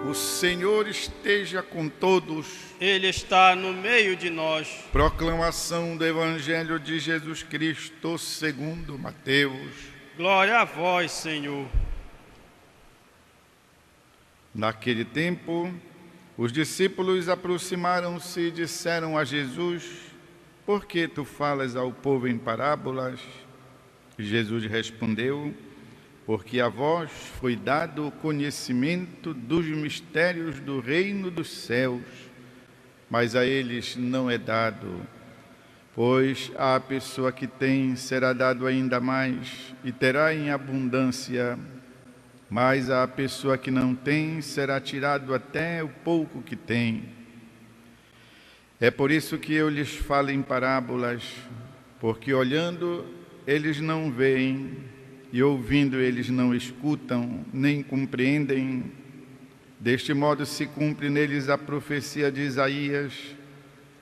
O Senhor esteja com todos. Ele está no meio de nós. Proclamação do Evangelho de Jesus Cristo segundo Mateus. Glória a vós, Senhor. Naquele tempo, os discípulos aproximaram-se e disseram a Jesus: Por que tu falas ao povo em parábolas? Jesus respondeu: Porque a vós foi dado o conhecimento dos mistérios do reino dos céus, mas a eles não é dado. Pois à pessoa que tem será dado ainda mais e terá em abundância, mas à pessoa que não tem será tirado até o pouco que tem. É por isso que eu lhes falo em parábolas, porque olhando eles não veem, e ouvindo eles não escutam, nem compreendem. Deste modo se cumpre neles a profecia de Isaías: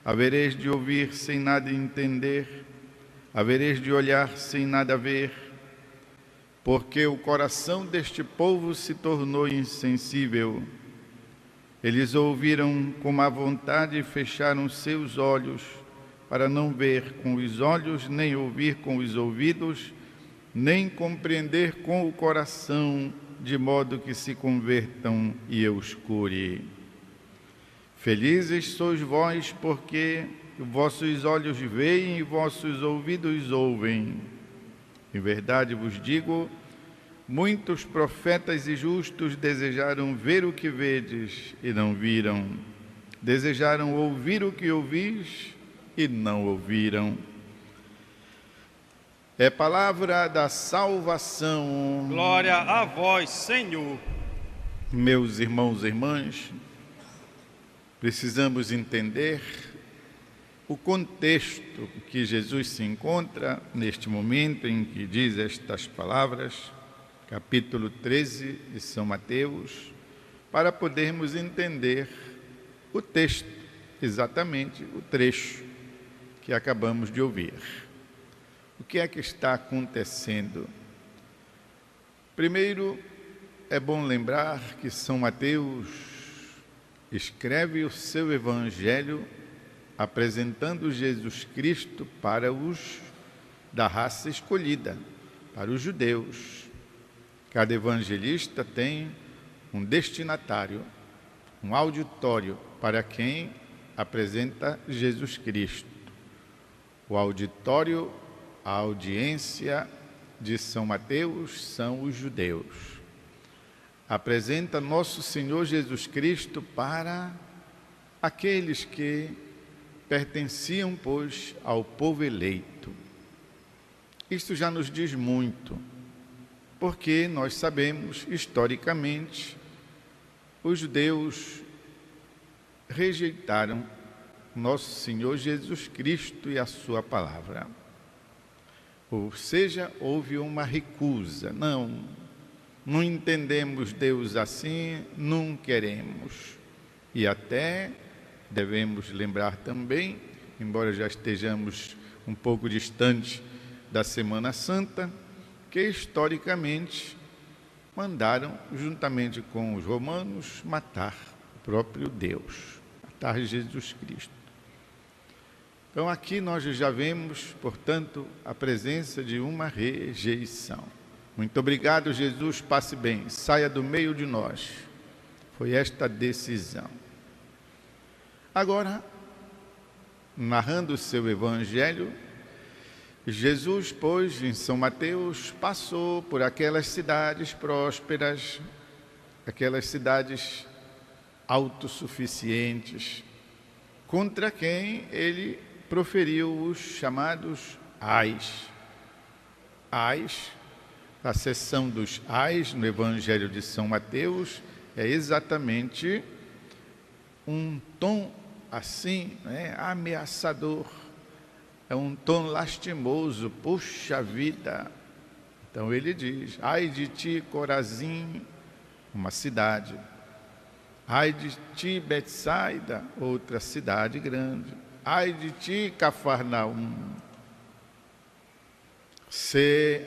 havereis de ouvir sem nada entender, havereis de olhar sem nada ver, porque o coração deste povo se tornou insensível. Eles ouviram com má vontade e fecharam seus olhos, para não ver com os olhos, nem ouvir com os ouvidos, nem compreender com o coração, de modo que se convertam e eu os cure. Felizes sois vós, porque vossos olhos veem e vossos ouvidos ouvem. Em verdade vos digo, muitos profetas e justos desejaram ver o que vedes e não viram, desejaram ouvir o que ouvis e não ouviram. É palavra da salvação. Glória a vós, Senhor. Meus irmãos e irmãs, precisamos entender o contexto que Jesus se encontra neste momento em que diz estas palavras, capítulo 13 de São Mateus, para podermos entender o texto, exatamente o trecho que acabamos de ouvir. O que é que está acontecendo? Primeiro, é bom lembrar que São Mateus escreve o seu evangelho apresentando Jesus Cristo para os da raça escolhida, para os judeus. Cada evangelista tem um destinatário, um auditório para quem apresenta Jesus Cristo. O auditório, a audiência de São Mateus são os judeus. Apresenta nosso Senhor Jesus Cristo para aqueles que pertenciam, pois, ao povo eleito. Isto já nos diz muito, porque nós sabemos, historicamente, os judeus rejeitaram nosso Senhor Jesus Cristo e a sua palavra. Ou seja, houve uma recusa. Não entendemos Deus assim, não queremos. E até devemos lembrar também, embora já estejamos um pouco distante da Semana Santa, que historicamente mandaram, juntamente com os romanos, matar o próprio Deus, matar Jesus Cristo. Então aqui nós já vemos, portanto, a presença de uma rejeição. Muito obrigado, Jesus, passe bem, saia do meio de nós. Foi esta a decisão. Agora, narrando o seu evangelho, Jesus, pois, em São Mateus, passou por aquelas cidades prósperas, aquelas cidades autossuficientes, contra quem ele proferiu os chamados ais. Ais, a seção dos ais no Evangelho de São Mateus é exatamente um tom assim, ameaçador, é um tom lastimoso, puxa vida. Então ele diz: ai de ti, Corazim, uma cidade, ai de ti, Betsaida, outra cidade grande, ai de ti, Cafarnaum.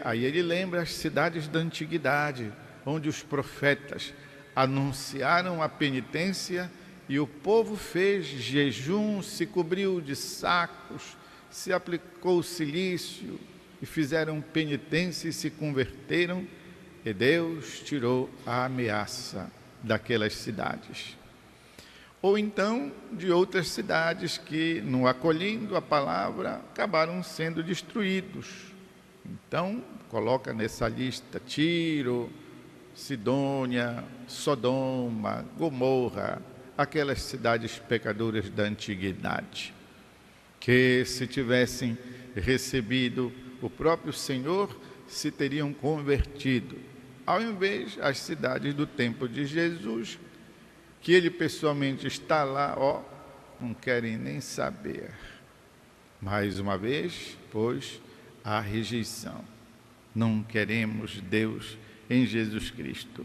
Aí ele lembra as cidades da antiguidade, onde os profetas anunciaram a penitência e o povo fez jejum, se cobriu de sacos, se aplicou cilício e fizeram penitência e se converteram, e Deus tirou a ameaça daquelas cidades. Ou então de outras cidades que, não acolhendo a palavra, acabaram sendo destruídos. Então, coloca nessa lista Tiro, Sidônia, Sodoma, Gomorra, aquelas cidades pecadoras da antiguidade, que se tivessem recebido o próprio Senhor, se teriam convertido, ao invés as cidades do tempo de Jesus, que ele pessoalmente está lá, não querem nem saber. Mais uma vez, pois, a rejeição. Não queremos Deus em Jesus Cristo.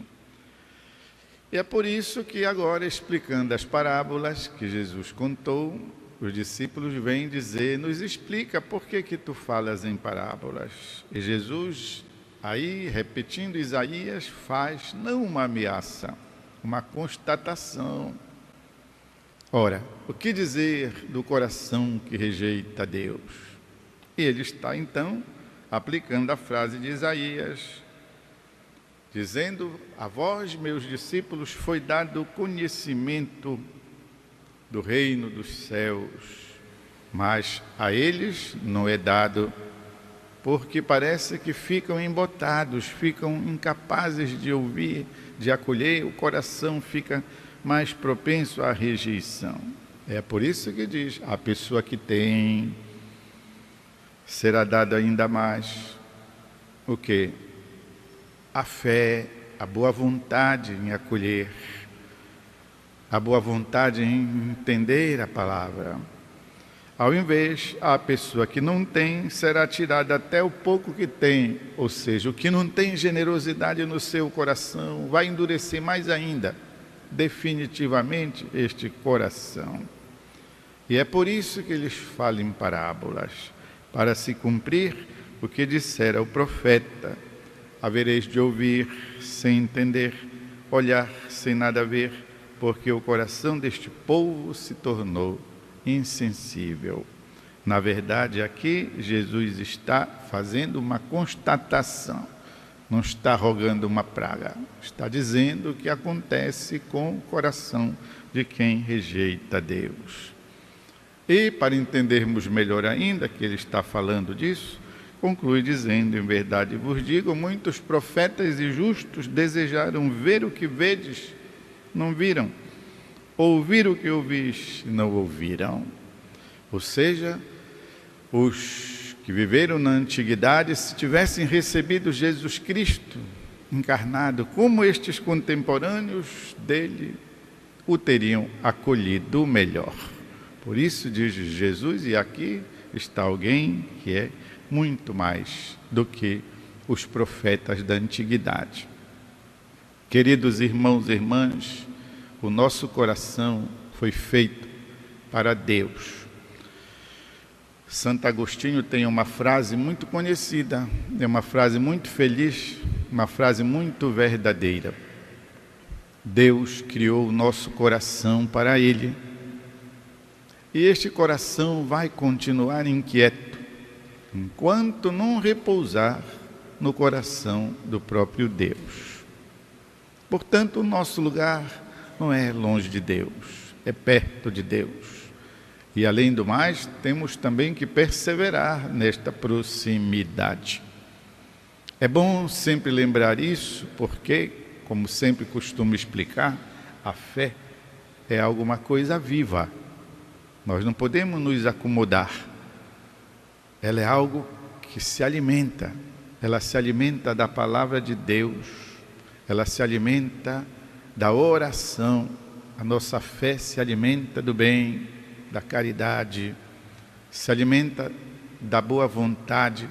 E é por isso que agora, explicando as parábolas que Jesus contou, os discípulos vêm dizer, nos explica por que tu falas em parábolas. E Jesus, aí, repetindo Isaías, faz não uma ameaça, uma constatação. Ora, o que dizer do coração que rejeita Deus? E ele está, então, aplicando a frase de Isaías, dizendo, a vós, meus discípulos, foi dado o conhecimento do reino dos céus, mas a eles não é dado, porque parece que ficam embotados, ficam incapazes de ouvir, de acolher, o coração fica mais propenso à rejeição. É por isso que diz, a pessoa que tem, será dado ainda mais o quê? A fé, a boa vontade em acolher, a boa vontade em entender a palavra. Ao invés, a pessoa que não tem, será tirada até o pouco que tem, ou seja, o que não tem generosidade no seu coração, vai endurecer mais ainda, definitivamente, este coração. E é por isso que eles falam em parábolas, para se cumprir o que dissera o profeta, havereis de ouvir sem entender, olhar sem nada ver, porque o coração deste povo se tornou insensível. Na verdade, aqui Jesus está fazendo uma constatação, não está rogando uma praga, está dizendo o que acontece com o coração de quem rejeita Deus. E para entendermos melhor ainda que ele está falando disso, conclui dizendo, em verdade vos digo, muitos profetas e justos desejaram ver o que vedes, não viram, ouvir o que ouvis, não ouviram. Ou seja, os que viveram na antiguidade, se tivessem recebido Jesus Cristo encarnado, como estes contemporâneos dele, o teriam acolhido melhor. Por isso diz Jesus, e aqui está alguém que é muito mais do que os profetas da antiguidade. Queridos irmãos e irmãs, o nosso coração foi feito para Deus. Santo Agostinho tem uma frase muito conhecida, é uma frase muito feliz, uma frase muito verdadeira. Deus criou o nosso coração para Ele. E este coração vai continuar inquieto, enquanto não repousar no coração do próprio Deus. Portanto, o nosso lugar não é longe de Deus, é perto de Deus. E além do mais, temos também que perseverar nesta proximidade. É bom sempre lembrar isso, porque, como sempre costumo explicar, a fé é alguma coisa viva. Nós não podemos nos acomodar. Ela é algo que se alimenta. Ela se alimenta da palavra de Deus. Ela se alimenta da oração. A nossa fé se alimenta do bem, da caridade, se alimenta da boa vontade.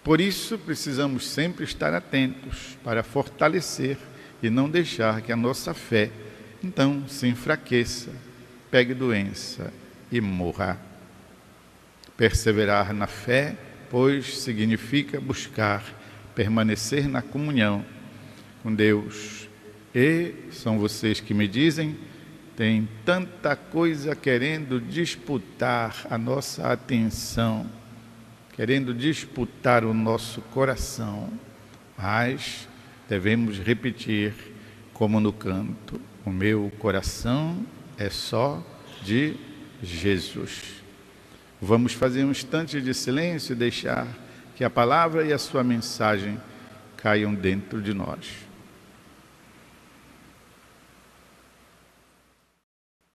Por isso, precisamos sempre estar atentos para fortalecer e não deixar que a nossa fé, então, se enfraqueça, pegue doença e morra. Perseverar na fé, pois, significa buscar permanecer na comunhão com Deus, E são vocês que me dizem, tem tanta coisa querendo disputar a nossa atenção, querendo disputar o nosso coração, mas devemos repetir, como no canto: o meu coração é só de Jesus. Vamos fazer um instante de silêncio e deixar que a palavra e a sua mensagem caiam dentro de nós.